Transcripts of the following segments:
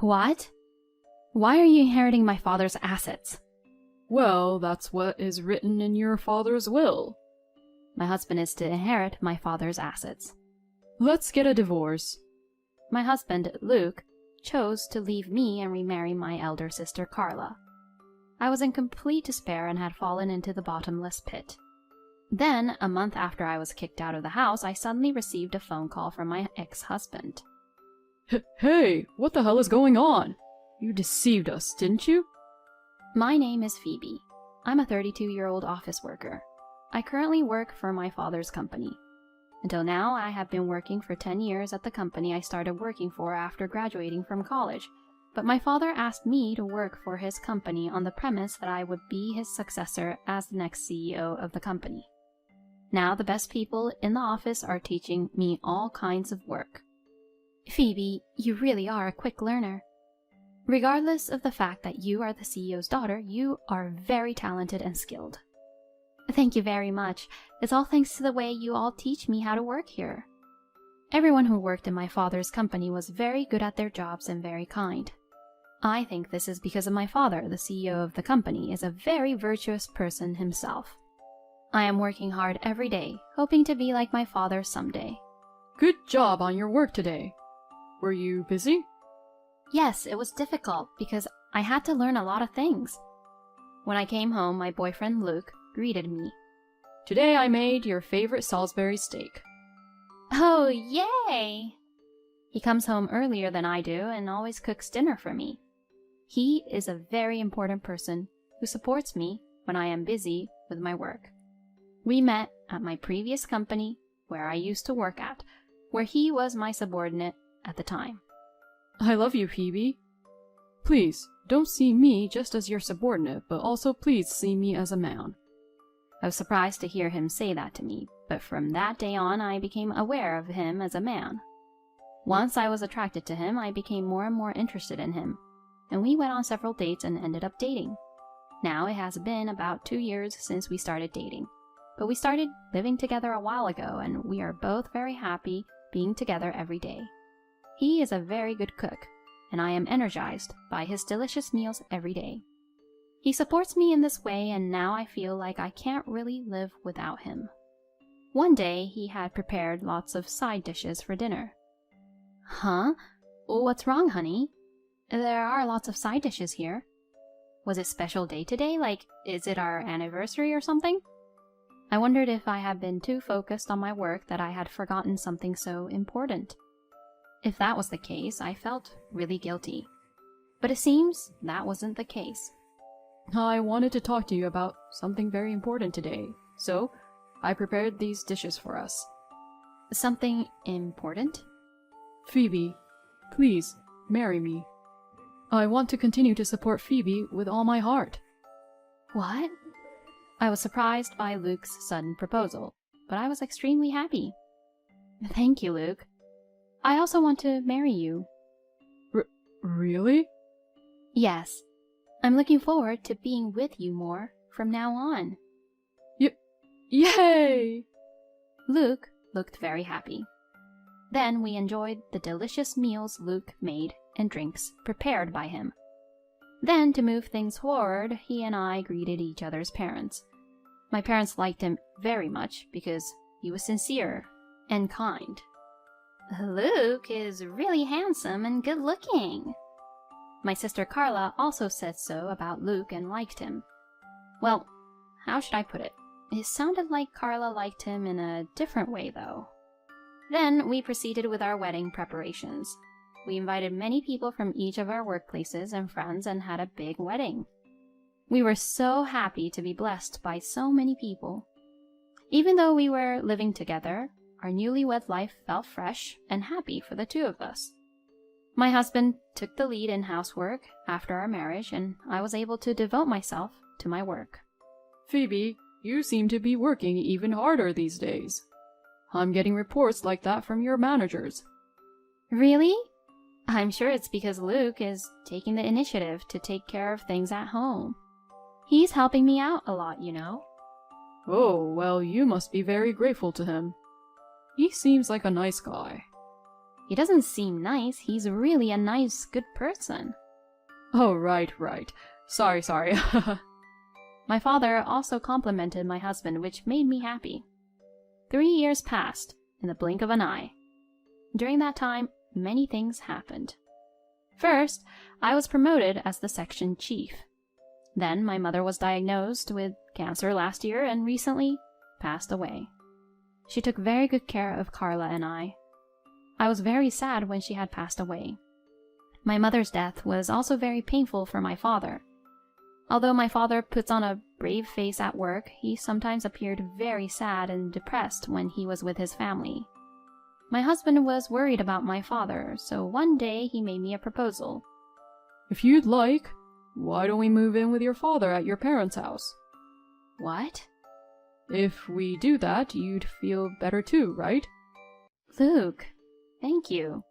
What? Why are you inheriting my father's assets? Well, that's what is written in your father's will. My husband is to inherit my father's assets. Let's get a divorce. My husband, Luke, chose to leave me and remarry my elder sister, Carla. I was in complete despair and had fallen into the bottomless pit. Then, a month after I was kicked out of the house, I suddenly received a phone call from my ex-husband. Hey, what the hell is going on? You deceived us, didn't you? My name is Phoebe. I'm a 32-year-old office worker. I currently work for my father's company. Until now, I have been working for 10 years at the company I started working for after graduating from college, but my father asked me to work for his company on the premise that I would be his successor as the next CEO of the company. Now the best people in the office are teaching me all kinds of work. Phoebe, you really are a quick learner. Regardless of the fact that you are the CEO's daughter, you are very talented and skilled. Thank you very much. It's all thanks to the way you all teach me how to work here. Everyone who worked in my father's company was very good at their jobs and very kind. I think this is because of my father, the CEO of the company, is a very virtuous person himself. I am working hard every day, hoping to be like my father someday. Good job on your work today. Were you busy? Yes, it was difficult because I had to learn a lot of things. When I came home, my boyfriend Luke greeted me. Today I made your favorite Salisbury steak. Oh, yay! He comes home earlier than I do and always cooks dinner for me. He is a very important person who supports me when I am busy with my work. We met at my previous company where I used to work at, where he was my subordinate at the time. I love you, Phoebe. Please, don't see me just as your subordinate, but also please see me as a man. I was surprised to hear him say that to me, but from that day on I became aware of him as a man. Once I was attracted to him, I became more and more interested in him, and we went on several dates and ended up dating. Now it has been about 2 years since we started dating, but we started living together a while ago and we are both very happy being together every day. He is a very good cook, and I am energized by his delicious meals every day. He supports me in this way, and now I feel like I can't really live without him. One day, he had prepared lots of side dishes for dinner. Huh? What's wrong, honey? There are lots of side dishes here. Was it special day today? Like, is it our anniversary or something? I wondered if I had been too focused on my work that I had forgotten something so important. If that was the case, I felt really guilty. But it seems that wasn't the case. I wanted to talk to you about something very important today, so I prepared these dishes for us. Something important? Phoebe, please, marry me. I want to continue to support Phoebe with all my heart. What? I was surprised by Luke's sudden proposal, but I was extremely happy. Thank you, Luke. I also want to marry you. Really? Yes. I'm looking forward to being with you more from now on. Yay! Luke looked very happy. Then we enjoyed the delicious meals Luke made and drinks prepared by him. Then, to move things forward, he and I greeted each other's parents. My parents liked him very much because he was sincere and kind. Luke is really handsome and good-looking. My sister Carla also said so about Luke and liked him. Well, how should I put it? It sounded like Carla liked him in a different way, though. Then we proceeded with our wedding preparations. We invited many people from each of our workplaces and friends and had a big wedding. We were so happy to be blessed by so many people. Even though we were living together, our newlywed life felt fresh and happy for the two of us. My husband took the lead in housework after our marriage, and I was able to devote myself to my work. Phoebe, you seem to be working even harder these days. I'm getting reports like that from your managers. Really? I'm sure it's because Luke is taking the initiative to take care of things at home. He's helping me out a lot, you know. Oh, well, you must be very grateful to him. He seems like a nice guy. He doesn't seem nice. He's really a nice, good person. Oh, right. Sorry. My father also complimented my husband, which made me happy. 3 years passed in the blink of an eye. During that time, many things happened. First, I was promoted as the section chief. Then my mother was diagnosed with cancer last year and recently passed away. She took very good care of Carla and I. I was very sad when she had passed away. My mother's death was also very painful for my father. Although my father puts on a brave face at work, he sometimes appeared very sad and depressed when he was with his family. My husband was worried about my father, so one day he made me a proposal. If you'd like, why don't we move in with your father at your parents' house? What? If we do that, you'd feel better too, right? Luke, thank you.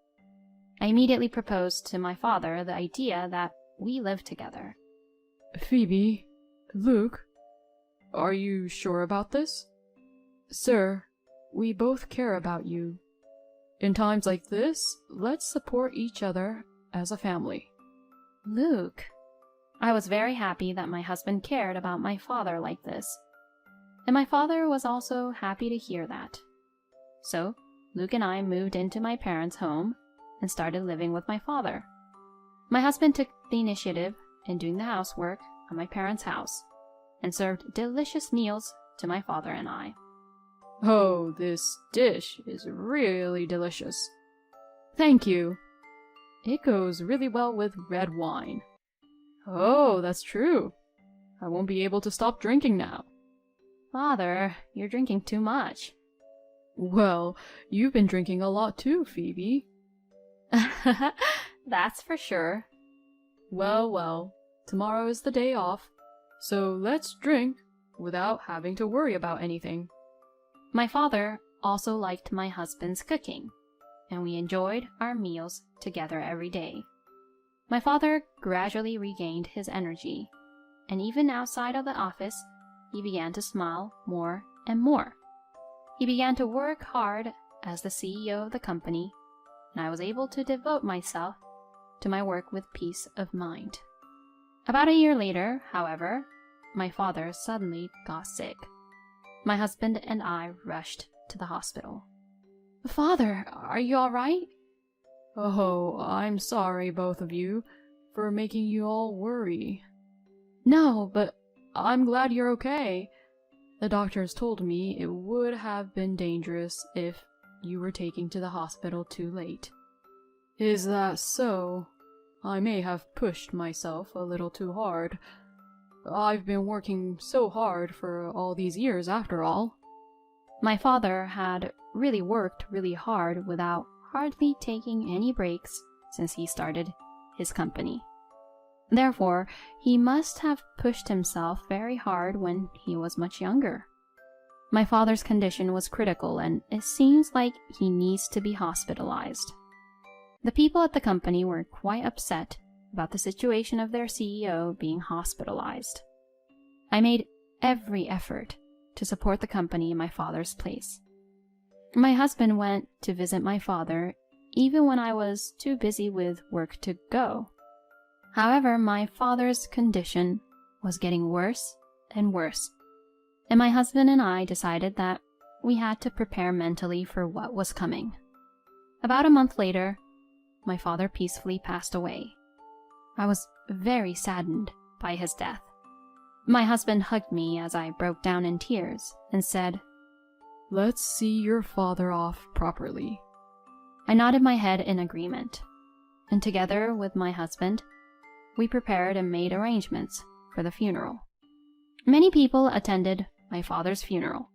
I immediately proposed to my father the idea that we live together. Phoebe, Luke, are you sure about this? Sir, we both care about you. In times like this, let's support each other as a family. Luke. I was very happy that my husband cared about my father like this. And my father was also happy to hear that. So, Luke and I moved into my parents' home and started living with my father. My husband took the initiative in doing the housework at my parents' house and served delicious meals to my father and I. Oh, this dish is really delicious. Thank you. It goes really well with red wine. Oh, that's true. I won't be able to stop drinking now. Father, you're drinking too much. Well, you've been drinking a lot too, Phoebe. That's for sure. Well, tomorrow is the day off, so let's drink without having to worry about anything. My father also liked my husband's cooking, and we enjoyed our meals together every day. My father gradually regained his energy, and even outside of the office, he began to smile more and more. He began to work hard as the CEO of the company, and I was able to devote myself to my work with peace of mind. About a year later, however, my father suddenly got sick. My husband and I rushed to the hospital. Father, are you all right? Oh, I'm sorry, both of you, for making you all worry. No, but I'm glad you're okay. The doctors told me it would have been dangerous if you were taken to the hospital too late. Is that so? I may have pushed myself a little too hard. I've been working so hard for all these years after all. My father had really worked really hard without hardly taking any breaks since he started his company. Therefore, he must have pushed himself very hard when he was much younger. My father's condition was critical, and it seems like he needs to be hospitalized. The people at the company were quite upset about the situation of their CEO being hospitalized. I made every effort to support the company in my father's place. My husband went to visit my father even when I was too busy with work to go. However, my father's condition was getting worse and worse, and my husband and I decided that we had to prepare mentally for what was coming. About a month later, my father peacefully passed away. I was very saddened by his death. My husband hugged me as I broke down in tears and said, "Let's see your father off properly." I nodded my head in agreement, and together with my husband, we prepared and made arrangements for the funeral. Many people attended my father's funeral,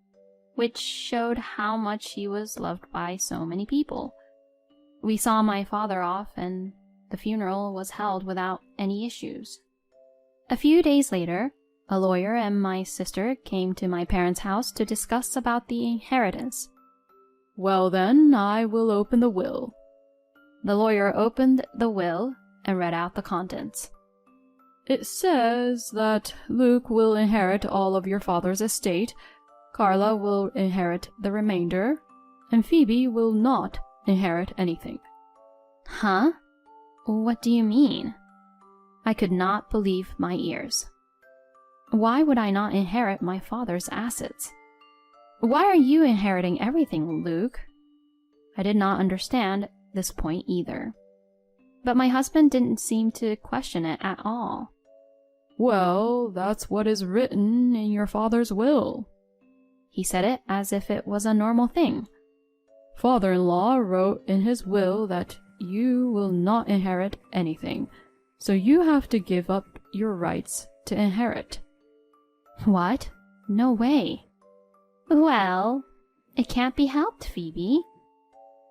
which showed how much he was loved by so many people. We saw my father off, and the funeral was held without any issues. A few days later, a lawyer and my sister came to my parents' house to discuss about the inheritance. Well then, I will open the will. The lawyer opened the will and read out the contents. It says that Luke will inherit all of your father's estate, Carla will inherit the remainder, and Phoebe will not inherit anything. Huh? What do you mean? I could not believe my ears. Why would I not inherit my father's assets? Why are you inheriting everything, Luke? I did not understand this point either. But my husband didn't seem to question it at all. Well, that's what is written in your father's will. He said it as if it was a normal thing. Father-in-law wrote in his will that you will not inherit anything, so you have to give up your rights to inherit. What? No way. Well, it can't be helped, Phoebe.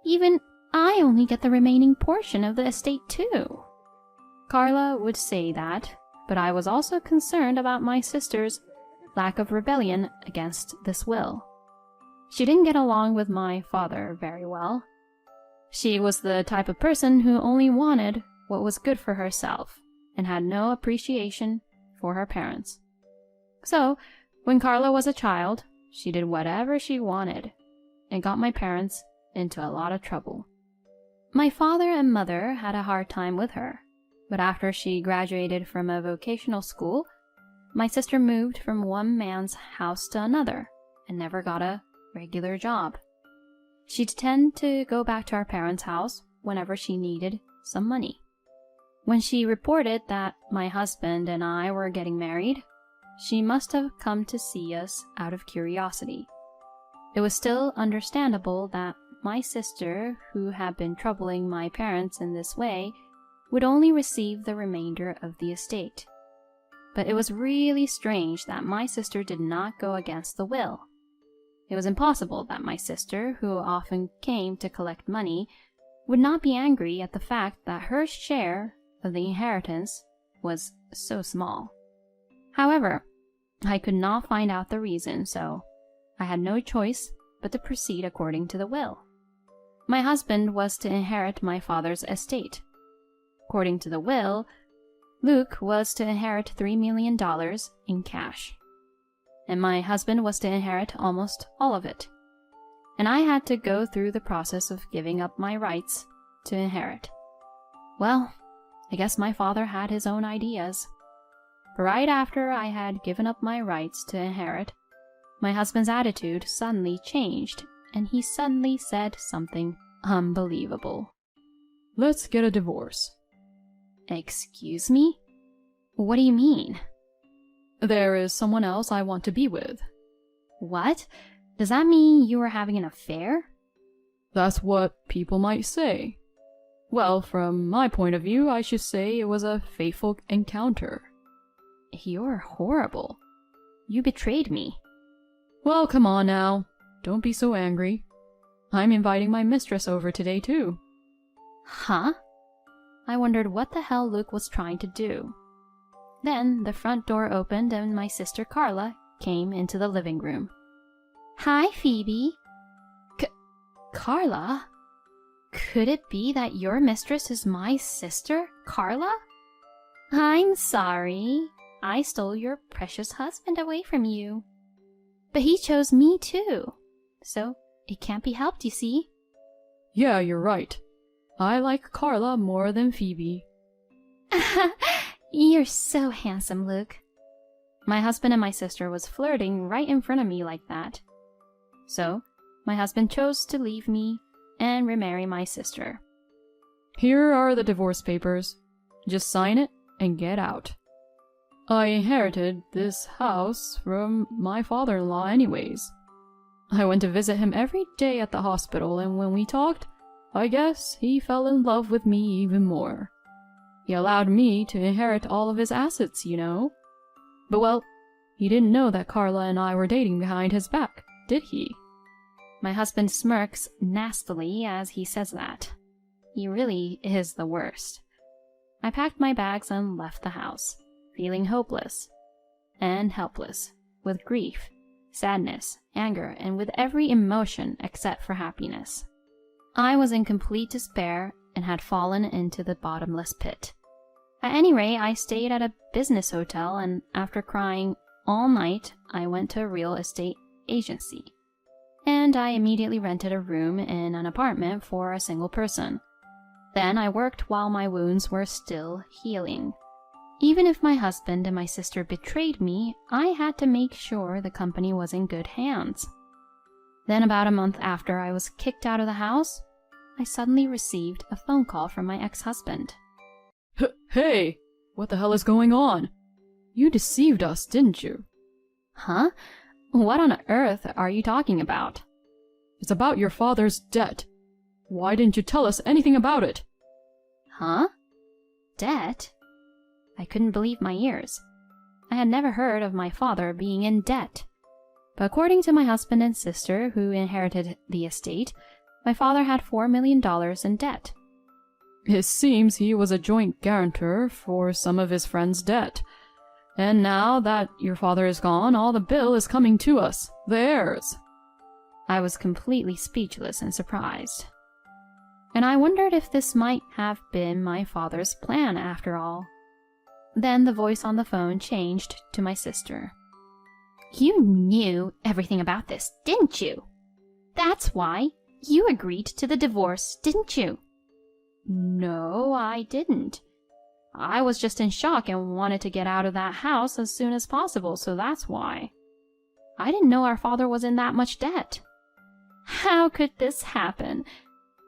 Even I only get the remaining portion of the estate too. Carla would say that, but I was also concerned about my sister's lack of rebellion against this will. She didn't get along with my father very well. She was the type of person who only wanted what was good for herself and had no appreciation for her parents. So, when Carla was a child, she did whatever she wanted and got my parents into a lot of trouble. My father and mother had a hard time with her, but after she graduated from a vocational school, my sister moved from one man's house to another and never got a regular job. She'd tend to go back to our parents' house whenever she needed some money. When she reported that my husband and I were getting married, she must have come to see us out of curiosity. It was still understandable that my sister, who had been troubling my parents in this way, would only receive the remainder of the estate. But it was really strange that my sister did not go against the will. It was impossible that my sister, who often came to collect money, would not be angry at the fact that her share of the inheritance was so small. However, I could not find out the reason, so I had no choice but to proceed according to the will. My husband was to inherit my father's estate. According to the will, Luke was to inherit $3 million in cash, and my husband was to inherit almost all of it. And I had to go through the process of giving up my rights to inherit. Well, I guess my father had his own ideas. But right after I had given up my rights to inherit, my husband's attitude suddenly changed, and he suddenly said something unbelievable. Let's get a divorce. Excuse me? What do you mean? There is someone else I want to be with. What? Does that mean you were having an affair? That's what people might say. Well, from my point of view, I should say it was a fateful encounter. You're horrible. You betrayed me. Well, come on now. Don't be so angry. I'm inviting my mistress over today, too. Huh? I wondered what the hell Luke was trying to do. Then the front door opened and my sister Carla came into the living room. Hi, Phoebe. Carla? Could it be that your mistress is my sister, Carla? I'm sorry. I stole your precious husband away from you. But he chose me too. So it can't be helped, you see. Yeah, you're right. I like Carla more than Phoebe. You're so handsome, Luke. My husband and my sister was flirting right in front of me like that. So, my husband chose to leave me and remarry my sister. Here are the divorce papers. Just sign it and get out. I inherited this house from my father-in-law anyways. I went to visit him every day at the hospital, and when we talked, I guess he fell in love with me even more. He allowed me to inherit all of his assets, you know. But well, he didn't know that Carla and I were dating behind his back, did he? My husband smirks nastily as he says that. He really is the worst. I packed my bags and left the house, feeling hopeless and helpless, with grief, sadness, anger, and with every emotion except for happiness. I was in complete despair and had fallen into the bottomless pit. At any rate, I stayed at a business hotel, and after crying all night, I went to a real estate agency. And I immediately rented a room in an apartment for a single person. Then I worked while my wounds were still healing. Even if my husband and my sister betrayed me, I had to make sure the company was in good hands. Then about a month after I was kicked out of the house, I suddenly received a phone call from my ex-husband. Hey, what the hell is going on? You deceived us, didn't you? Huh? What on earth are you talking about? It's about your father's debt. Why didn't you tell us anything about it? Huh? Debt? I couldn't believe my ears. I had never heard of my father being in debt. But according to my husband and sister, who inherited the estate, my father had $4 million in debt. It seems he was a joint guarantor for some of his friends' debt. And now that your father is gone, all the bill is coming to us, the heirs. I was completely speechless and surprised. And I wondered if this might have been my father's plan after all. Then the voice on the phone changed to my sister. You knew everything about this, didn't you? That's why you agreed to the divorce, didn't you? No, I didn't. I was just in shock and wanted to get out of that house as soon as possible, so that's why. I didn't know our father was in that much debt. How could this happen?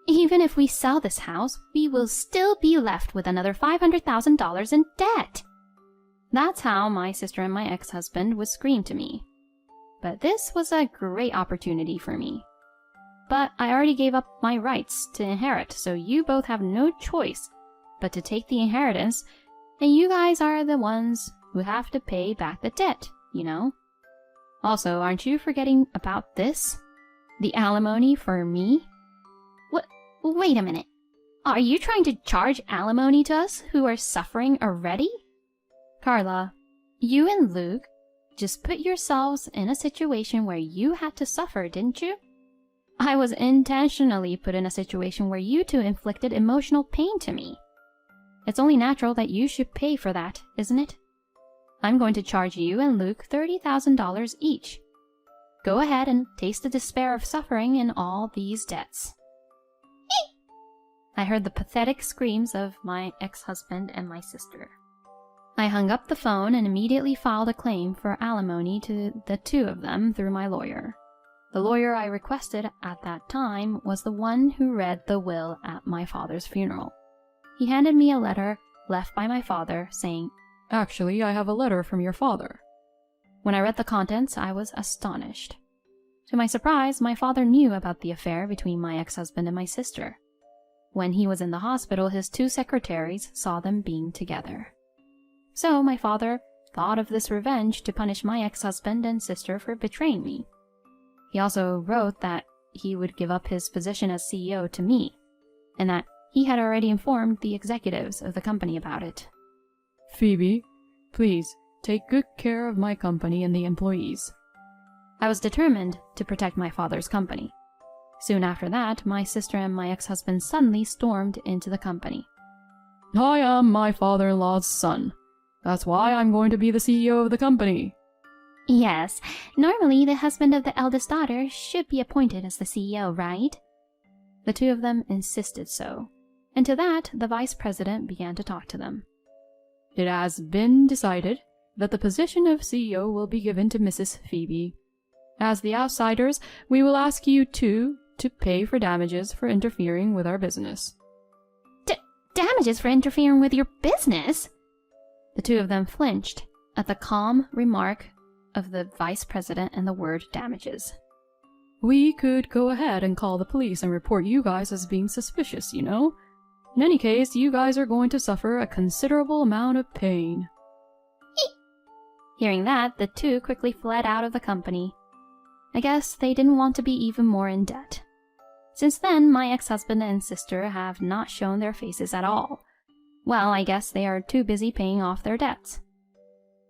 Even if we sell this house, we will still be left with another $500,000 in debt. That's how my sister and my ex-husband would scream to me. But this was a great opportunity for me. But I already gave up my rights to inherit, so you both have no choice but to take the inheritance, and you guys are the ones who have to pay back the debt, you know? Also, aren't you forgetting about this? The alimony for me? Wait a minute. Are you trying to charge alimony to us who are suffering already? Carla, you and Luke just put yourselves in a situation where you had to suffer, didn't you? I was intentionally put in a situation where you two inflicted emotional pain to me. It's only natural that you should pay for that, isn't it? I'm going to charge you and Luke $30,000 each. Go ahead and taste the despair of suffering in all these debts. I heard the pathetic screams of my ex-husband and my sister. I hung up the phone and immediately filed a claim for alimony to the two of them through my lawyer. The lawyer I requested at that time was the one who read the will at my father's funeral. He handed me a letter left by my father saying, Actually, I have a letter from your father. When I read the contents, I was astonished. To my surprise, my father knew about the affair between my ex-husband and my sister. When he was in the hospital, his two secretaries saw them being together. So my father thought of this revenge to punish my ex-husband and sister for betraying me. He also wrote that he would give up his position as CEO to me, and that he had already informed the executives of the company about it. Phoebe, please take good care of my company and the employees. I was determined to protect my father's company. Soon after that, my sister and my ex-husband suddenly stormed into the company. I am my father-in-law's son. That's why I'm going to be the CEO of the company. Yes, normally the husband of the eldest daughter should be appointed as the CEO, right? The two of them insisted so, and to that the vice president began to talk to them. It has been decided that the position of CEO will be given to Mrs. Phoebe. As the outsiders, we will ask you two to pay for damages for interfering with our business. Damages for interfering with your business? The two of them flinched at the calm remark of the vice president and the word damages. We could go ahead and call the police and report you guys as being suspicious, you know? In any case, you guys are going to suffer a considerable amount of pain. Hearing that, the two quickly fled out of the company. I guess they didn't want to be even more in debt. Since then, my ex-husband and sister have not shown their faces at all. Well, I guess they are too busy paying off their debts.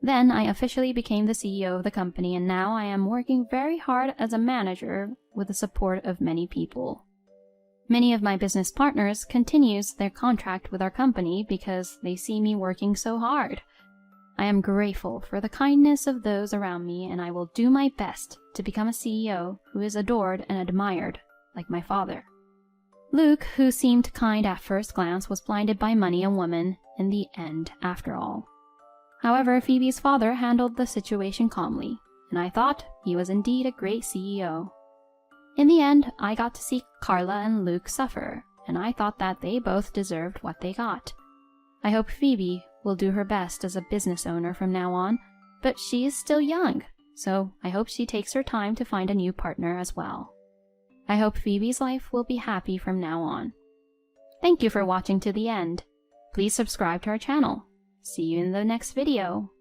Then I officially became the CEO of the company, and now I am working very hard as a manager with the support of many people. Many of my business partners continues their contract with our company because they see me working so hard. I am grateful for the kindness of those around me, and I will do my best to become a CEO who is adored and admired like my father. Luke, who seemed kind at first glance, was blinded by money and women in the end, after all. However, Phoebe's father handled the situation calmly, and I thought he was indeed a great CEO. In the end, I got to see Carla and Luke suffer, and I thought that they both deserved what they got. I hope Phoebe will do her best as a business owner from now on, but she is still young, so I hope she takes her time to find a new partner as well. I hope Phoebe's life will be happy from now on. Thank you for watching to the end. Please subscribe to our channel. See you in the next video.